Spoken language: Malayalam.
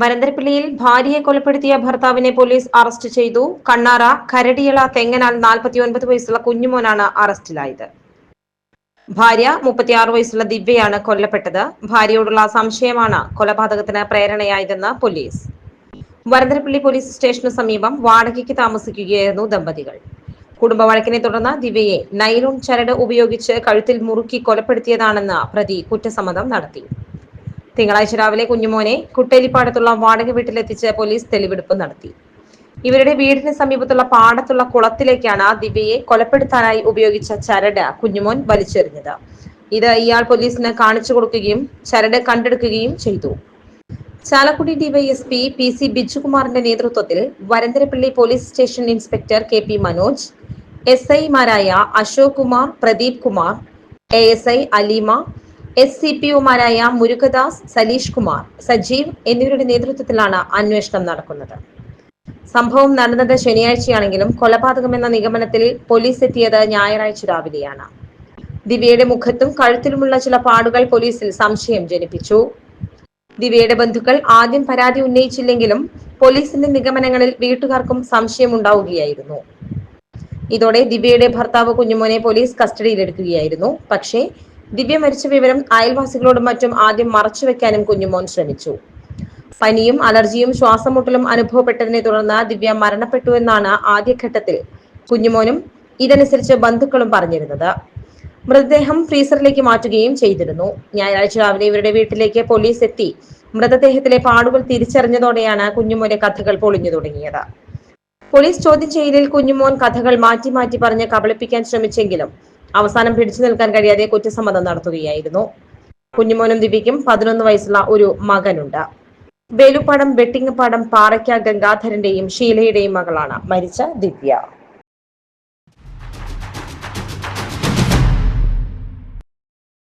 വരന്തരപ്പിള്ളിയിൽ ഭാര്യയെ കൊലപ്പെടുത്തിയ ഭർത്താവിനെ പോലീസ് അറസ്റ്റ് ചെയ്തു. കണ്ണാറ കരടിയള തെങ്ങനാൽ 49 വയസ്സുള്ള കുഞ്ഞുമോനാണ് അറസ്റ്റിലായത്. ഭാര്യ 36 വയസ്സുള്ള ദിവ്യയാണ് കൊല്ലപ്പെട്ടത്. ഭാര്യയോടുള്ള സംശയമാണ് കൊലപാതകത്തിന് പ്രേരണയായതെന്ന് പോലീസ്. വരന്തരപ്പിള്ളി പോലീസ് സ്റ്റേഷനു സമീപം വാടകയ്ക്ക് താമസിക്കുകയായിരുന്നു ദമ്പതികൾ. കുടുംബ വഴക്കിനെ തുടർന്ന് ദിവ്യയെ നൈലോൺ ചരട് ഉപയോഗിച്ച് കഴുത്തിൽ മുറുക്കി കൊലപ്പെടുത്തിയതാണെന്ന് പ്രതി കുറ്റസമ്മതം നടത്തി. തിങ്കളാഴ്ച രാവിലെ കുഞ്ഞുമോനെ കുട്ടേലിപ്പാടത്തുള്ള വാടക വീട്ടിലെത്തിച്ച് പോലീസ് തെളിവെടുപ്പ് നടത്തി. ഇവരുടെ വീടിന് സമീപത്തുള്ള പാടത്തുള്ള കുളത്തിലേക്കാണ് ദിവ്യയെ കൊലപ്പെടുത്താനായി ഉപയോഗിച്ച ചരട് കുഞ്ഞുമോൻ വലിച്ചെറിഞ്ഞത്. ഇത് ഇയാൾ പോലീസിന് കാണിച്ചു കൊടുക്കുകയും ചരട് കണ്ടെടുക്കുകയും ചെയ്തു. ചാലക്കുടി ഡിവൈഎസ്പി PC ബിജുകുമാറിന്റെ നേതൃത്വത്തിൽ Varandarappilly police station inspector KP Manoj, SI മാരായ അശോക് കുമാർ, പ്രദീപ് കുമാർ, ASI അലീമ, SCPOമാരായ മുരുകദാസ്, സലീഷ് കുമാർ, സജീവ് എന്നിവരുടെ നേതൃത്വത്തിലാണ് അന്വേഷണം നടക്കുന്നത്. സംഭവം നടന്നത് ശനിയാഴ്ചയാണെങ്കിലും കൊലപാതകമെന്ന നിഗമനത്തിൽ പോലീസ് എത്തിയത് ഞായറാഴ്ച രാവിലെയാണ്. ദിവ്യയുടെ മുഖത്തും കഴുത്തിലുമുള്ള ചില പാടുകൾ പോലീസിൽ സംശയം ജനിപ്പിച്ചു. ദിവ്യയുടെ ബന്ധുക്കൾ ആദ്യം പരാതി ഉന്നയിച്ചില്ലെങ്കിലും പോലീസിന്റെ നിഗമനങ്ങളിൽ വീട്ടുകാർക്കും സംശയമുണ്ടാവുകയായിരുന്നു. ഇതോടെ ദിവ്യയുടെ ഭർത്താവ് കുഞ്ഞുമോനെ പോലീസ് കസ്റ്റഡിയിലെടുക്കുകയായിരുന്നു. പക്ഷേ ദിവ്യ മരിച്ച വിവരം അയൽവാസികളോടും മറ്റും ആദ്യം മറച്ചുവെക്കാനും കുഞ്ഞുമോൻ ശ്രമിച്ചു. പനിയും അലർജിയും ശ്വാസമുട്ടലും അനുഭവപ്പെട്ടതിനെ തുടർന്ന് ദിവ്യ മരണപ്പെട്ടുവെന്നാണ് ആദ്യഘട്ടത്തിൽ കുഞ്ഞുമോനും ഇതനുസരിച്ച് ബന്ധുക്കളും പറഞ്ഞിരുന്നത്. മൃതദേഹം ഫ്രീസറിലേക്ക് മാറ്റുകയും ചെയ്തിരുന്നു. ഞായറാഴ്ച രാവിലെ ഇവരുടെ വീട്ടിലേക്ക് പോലീസ് എത്തി മൃതദേഹത്തിലെ പാടുകൾ തിരിച്ചറിഞ്ഞതോടെയാണ് കുഞ്ഞുമോന്റെ കഥകൾ പൊളിഞ്ഞു തുടങ്ങിയത്. പോലീസ് ചോദ്യം ചെയ്യലിൽ കുഞ്ഞുമോൻ കഥകൾ മാറ്റി മാറ്റി പറഞ്ഞ് കബളിപ്പിക്കാൻ ശ്രമിച്ചെങ്കിലും അവസാനം പിടിച്ചു നിൽക്കാൻ കഴിയാതെ കുറ്റസമ്മതം നടത്തുകയായിരുന്നു. കുഞ്ഞുമോനും ദിവ്യയ്ക്കും 11 വയസ്സുള്ള ഒരു മകനുണ്ട്. വേലുപ്പാടം വെട്ടിങ്ങപ്പാടം പാറയ്ക്ക ഗംഗാധരന്റെയും ഷീലയുടെയും മകളാണ് മരിച്ച ദിവ്യ.